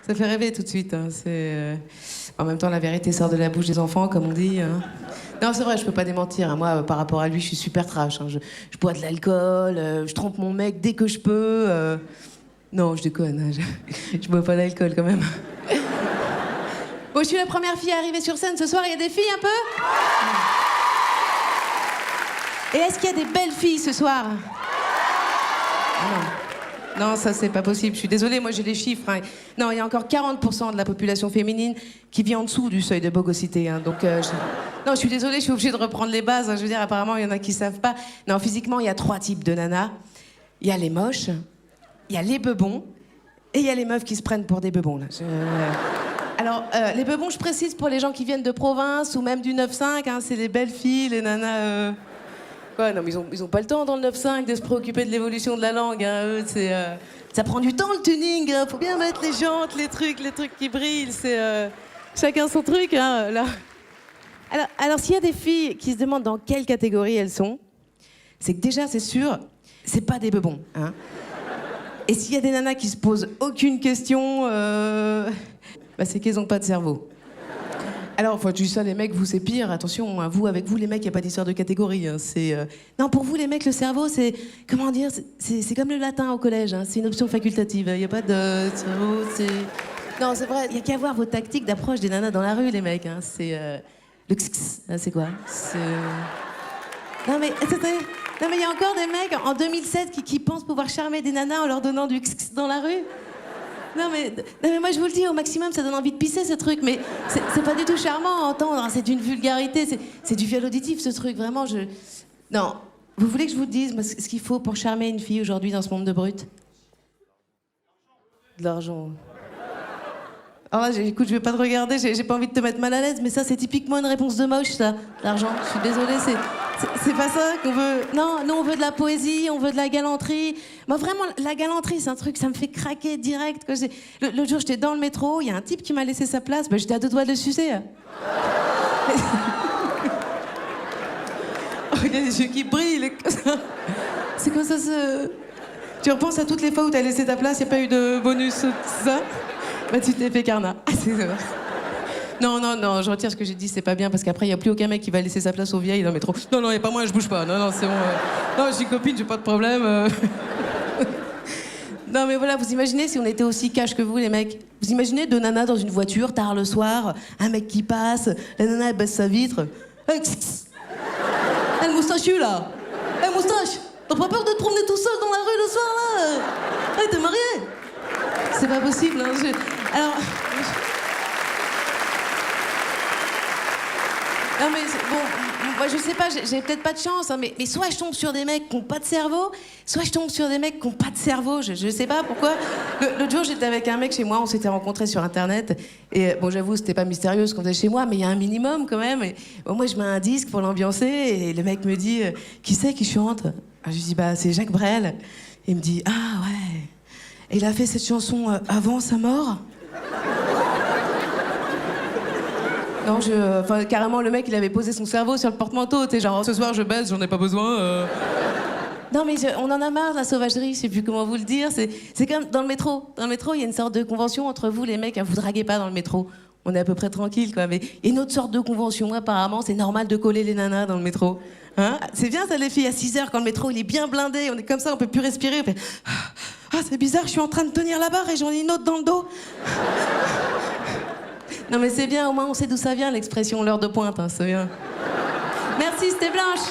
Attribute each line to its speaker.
Speaker 1: Ça fait rêver tout de suite. Hein. En même temps, la vérité sort de la bouche des enfants, comme on dit. Hein. Non, c'est vrai, je peux pas démentir. Hein. Moi, par rapport à lui, je suis super trash. Hein. Je bois de l'alcool, je trompe mon mec dès que je peux. Non, je déconne. Hein. Je bois pas d'alcool, quand même. Bon, je suis la première fille à arriver sur scène ce soir. Il y a des filles, un peu? Et est-ce qu'il y a des belles filles, ce soir? Non, ça, c'est pas possible. Je suis désolée, moi, j'ai les chiffres. Hein. Non, il y a encore 40% de la population féminine qui vit en dessous du seuil de bogosité. Hein. Donc, non, je suis désolée, je suis obligée de reprendre les bases. Hein. Je veux dire, apparemment, il y en a qui savent pas. Non, physiquement, il y a 3 types de nanas. Il y a les moches, il y a les bebons, et il y a les meufs qui se prennent pour des bebons. Là. Alors, les bebons, je précise, pour les gens qui viennent de province ou même du 9-5, hein, c'est les belles filles, les nanas... Ouais, non, mais ils ont pas le temps dans le 9-5 de se préoccuper de l'évolution de la langue. Hein. Eux, ça prend du temps le tuning. Hein. Faut bien mettre les jantes, les trucs qui brillent. Chacun son truc. Hein, là. Alors, s'il y a des filles qui se demandent dans quelle catégorie elles sont, c'est que déjà, c'est sûr, c'est pas des bebons. Hein. Et s'il y a des nanas qui se posent aucune question, c'est qu'elles ont pas de cerveau. Alors, enfin, tu dis ça, les mecs, vous, c'est pire. Attention, hein, vous, avec vous, les mecs, il n'y a pas d'histoire de catégorie. Hein. Non, pour vous, les mecs, le cerveau, c'est... Comment dire? C'est comme le latin au collège. Hein. C'est une option facultative. Il n'y a pas de cerveau, Non, c'est vrai, il n'y a qu'à voir vos tactiques d'approche des nanas dans la rue, les mecs. Hein. Le x-x, c'est quoi? Non, mais attendez. Non, mais il y a encore des mecs, en 2007, qui pensent pouvoir charmer des nanas en leur donnant du x-x dans la rue. Non mais moi je vous le dis, au maximum ça donne envie de pisser ce truc, mais c'est pas du tout charmant à entendre, hein, c'est d'une vulgarité, c'est du viol auditif ce truc, vraiment Non, vous voulez que je vous dise moi, ce qu'il faut pour charmer une fille aujourd'hui dans ce monde de brut? De l'argent. Alors là, écoute, je vais pas te regarder, j'ai pas envie de te mettre mal à l'aise, mais ça c'est typiquement une réponse de moche ça, l'argent, je suis désolée, c'est pas ça qu'on veut. Non, nous on veut de la poésie, on veut de la galanterie. Moi vraiment, la galanterie c'est un truc, ça me fait craquer direct. L'autre jour j'étais dans le métro, il y a un type qui m'a laissé sa place, j'étais à 2 doigts de le sucer. Oh, il y a des yeux qui brillent. C'est quoi ça Tu repenses à toutes les fois où t'as laissé ta place, y a pas eu de bonus, ça? Tu t'es fait carnat. C'est vrai. Non, je retire ce que j'ai dit, c'est pas bien, parce qu'après, il n'y a plus aucun mec qui va laisser sa place aux vieilles dans le métro. Non, et pas moi, je bouge pas. Non, c'est bon. Non, je suis copine, j'ai pas de problème. Non, mais voilà, vous imaginez si on était aussi cash que vous, les mecs? Vous imaginez 2 nanas dans une voiture, tard le soir, un mec qui passe, la nana, elle baisse sa vitre. Hey, le moustachu, là! Hey, moustache! T'as pas peur de te promener tout seul dans la rue le soir, là? Hey, t'es marié? C'est pas possible, hein. Alors... Non mais bon, moi je sais pas, j'ai peut-être pas de chance, hein, mais soit je tombe sur des mecs qui ont pas de cerveau, soit je tombe sur des mecs qui ont pas de cerveau, je sais pas pourquoi. L'autre jour j'étais avec un mec chez moi, on s'était rencontrés sur internet, et bon j'avoue c'était pas mystérieux ce qu'on faisait chez moi, mais il y a un minimum quand même, et bon, moi je mets un disque pour l'ambiancer, et le mec me dit qui c'est qui chante? Je lui dis c'est Jacques Brel, et il me dit ah ouais, et il a fait cette chanson avant sa mort? Non, carrément, le mec, il avait posé son cerveau sur le porte-manteau. T'es genre, ce soir, je baisse, j'en ai pas besoin. Non, mais on en a marre de la sauvagerie, je sais plus comment vous le dire. C'est comme dans le métro. Dans le métro, il y a une sorte de convention entre vous, les mecs. Hein, vous draguez pas dans le métro. On est à peu près tranquille, quoi. Mais il y a une autre sorte de convention. Apparemment, c'est normal de coller les nanas dans le métro. Hein? C'est bien, ça, les filles, à 6h, quand le métro, il est bien blindé. On est comme ça, on peut plus respirer. On fait... Ah, c'est bizarre, je suis en train de tenir la barre et j'en ai une autre dans le dos. Non mais c'est bien, au moins on sait d'où ça vient l'expression l'heure de pointe, hein, c'est bien. Merci, c'était Blanche.